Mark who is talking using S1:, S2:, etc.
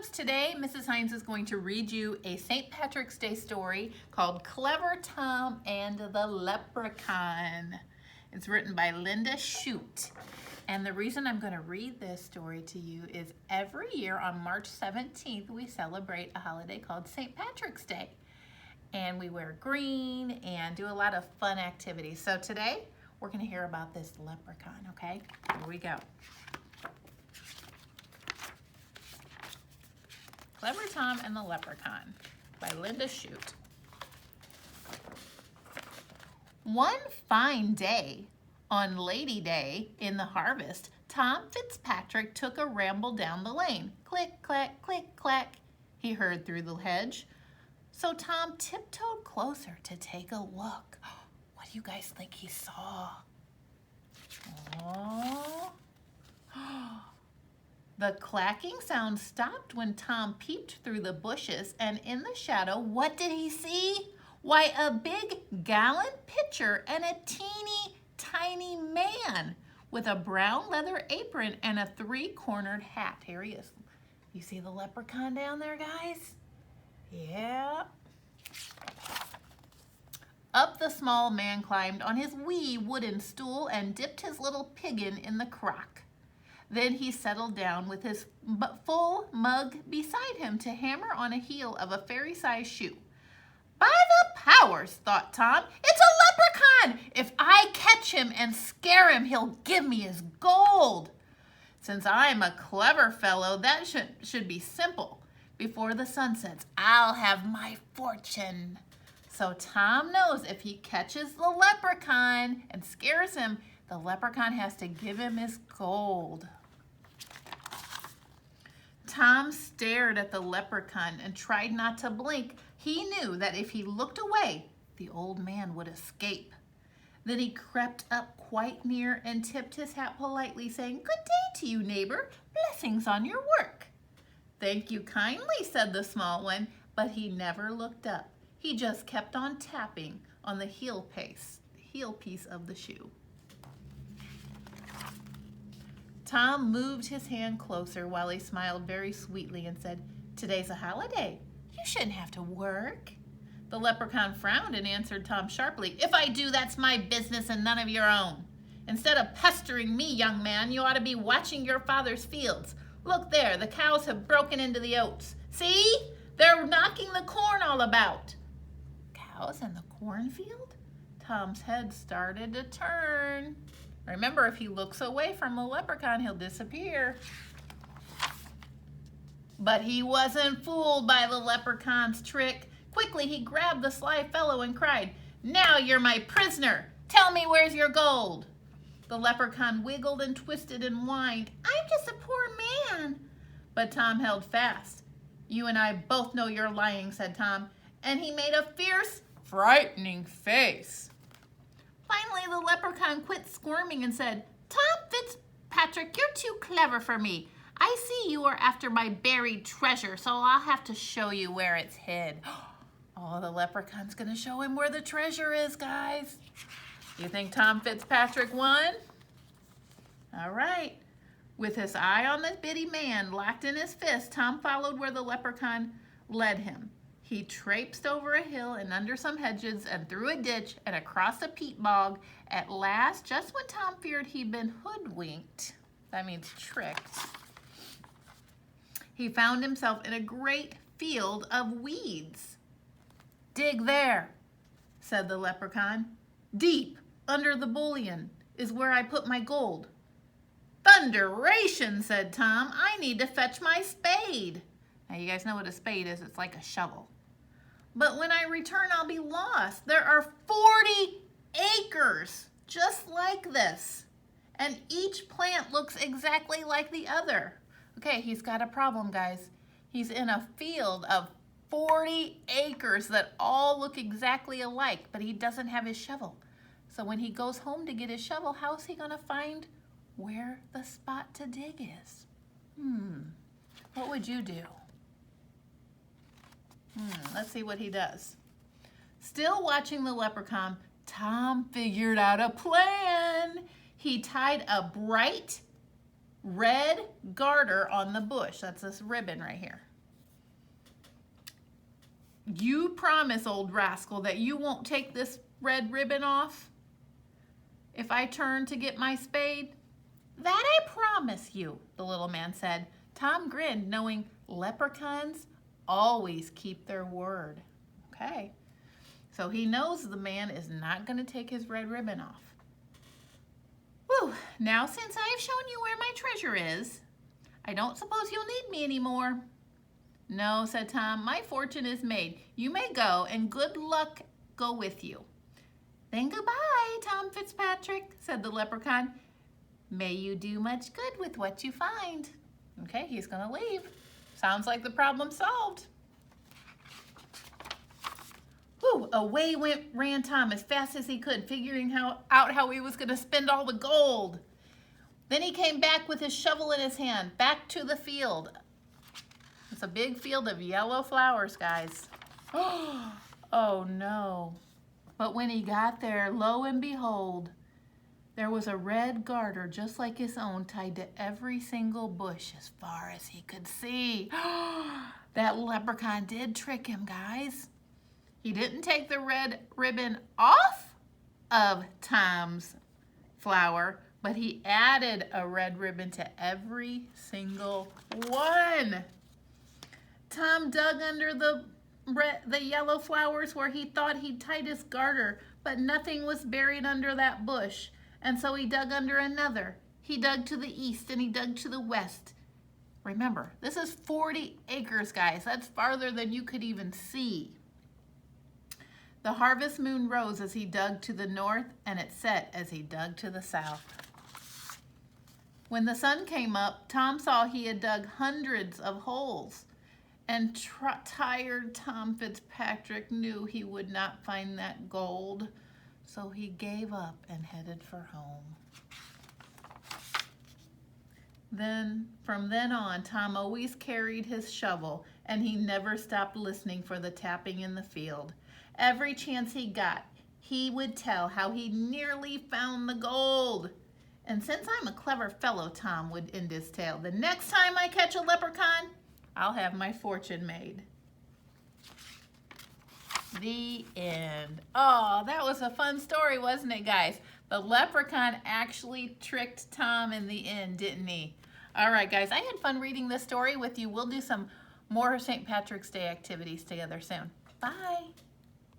S1: loves. Today, Mrs. Hines is going to read you a St. Patrick's Day story called Clever Tom and the Leprechaun. It's written by Linda Shute. And the reason I'm going to read this story to you is every year on March 17th, we celebrate a holiday called St. Patrick's Day. And we wear green and do a lot of fun activities. So today, we're going to hear about this leprechaun, okay? Here we go. Clever Tom and the Leprechaun by Linda Shute. One fine day, on Lady Day in the harvest, Tom Fitzpatrick took a ramble down the lane. Click, clack, click, clack, he heard through the hedge. So Tom tiptoed closer to take a look. What do you guys think he saw? Oh. The clacking sound stopped when Tom peeped through the bushes, and in the shadow, what did he see? Why, a big gallon pitcher and a teeny tiny man with a brown leather apron and a three-cornered hat. Here he is. You see the leprechaun down there, guys? Yeah. Up the small man climbed on his wee wooden stool and dipped his little piggin in the crock. Then he settled down with his full mug beside him to hammer on a heel of a fairy-sized shoe. By the powers, thought Tom, it's a leprechaun! If I catch him and scare him, he'll give me his gold. Since I'm a clever fellow, that should be simple. Before the sun sets, I'll have my fortune. So Tom knows if he catches the leprechaun and scares him, the leprechaun has to give him his gold. Tom stared at the leprechaun and tried not to blink. He knew that if he looked away, the old man would escape. Then he crept up quite near and tipped his hat politely, saying, "Good day to you, neighbor. Blessings on your work." "Thank you kindly," said the small one, but he never looked up. He just kept on tapping on the heel piece of the shoe. Tom moved his hand closer while he smiled very sweetly and said, "Today's a holiday. You shouldn't have to work." The leprechaun frowned and answered Tom sharply, "If I do, that's my business and none of your own. Instead of pestering me, young man, you ought to be watching your father's fields. Look there, the cows have broken into the oats. See? They're knocking the corn all about." Cows in the cornfield? Tom's head started to turn. Remember, if he looks away from the leprechaun, he'll disappear. But he wasn't fooled by the leprechaun's trick. Quickly, he grabbed the sly fellow and cried, "Now you're my prisoner. Tell me, where's your gold?" The leprechaun wiggled and twisted and whined, "I'm just a poor man." But Tom held fast. "You and I both know you're lying," said Tom, and he made a fierce, frightening face. Finally, the leprechaun quit squirming and said, "Tom Fitzpatrick, you're too clever for me. I see you are after my buried treasure, so I'll have to show you where it's hid." Oh, the leprechaun's going to show him where the treasure is, guys. You think Tom Fitzpatrick won? All right. With his eye on the bitty man locked in his fist, Tom followed where the leprechaun led him. He traipsed over a hill and under some hedges and through a ditch and across a peat bog. At last, just when Tom feared he'd been hoodwinked, that means tricked, he found himself in a great field of weeds. "Dig there," said the leprechaun. "Deep under the bullion is where I put my gold." "Thunderation," said Tom, "I need to fetch my spade." Now you guys know what a spade is. It's like a shovel. "But when I return, I'll be lost. There are 40 acres just like this, and each plant looks exactly like the other." Okay, he's got a problem, guys. He's in a field of 40 acres that all look exactly alike, but he doesn't have his shovel. So when he goes home to get his shovel, how's he going to find where the spot to dig is? What would you do? Let's see what he does. Still watching the leprechaun, Tom figured out a plan. He tied a bright red garter on the bush. That's this ribbon right here. You promise, old rascal, that you won't take this red ribbon off if I turn to get my spade?" "That I promise you," the little man said. Tom grinned, knowing leprechauns always keep their word. Okay, so he knows the man is not going to take his red ribbon off. "Whew, now since I have shown you where my treasure is, I don't suppose you'll need me anymore." "No," said Tom, "my fortune is made. You may go, and good luck go with you." "Then goodbye, Tom Fitzpatrick," said the leprechaun. "May you do much good with what you find." Okay, he's gonna leave. Sounds like the problem solved. Whew, away ran Tom as fast as he could, figuring out how he was gonna spend all the gold. Then he came back with his shovel in his hand, back to the field. It's a big field of yellow flowers, guys. Oh no. But when he got there, lo and behold, there was a red garter just like his own tied to every single bush as far as he could see. That leprechaun did trick him, guys. He didn't take the red ribbon off of Tom's flower, but he added a red ribbon to every single one. Tom dug under the yellow flowers where he thought he'd tied his garter, but nothing was buried under that bush. And so he dug under another. He dug to the east and he dug to the west. Remember, this is 40 acres, guys. That's farther than you could even see. The harvest moon rose as he dug to the north, and it set as he dug to the south. When the sun came up, Tom saw he had dug hundreds of holes, and tired Tom Fitzpatrick knew he would not find that gold, so he gave up and headed for home. From then on, Tom always carried his shovel, and he never stopped listening for the tapping in the field. Every chance he got, he would tell how he nearly found the gold. And since I'm a clever fellow, Tom would end his tale, the next time I catch a leprechaun, I'll have my fortune made. The end. Oh, that was a fun story, wasn't it, guys? The leprechaun actually tricked Tom in the end, didn't he? All right, guys, I had fun reading this story with you. We'll do some more St. Patrick's Day activities together soon. Bye.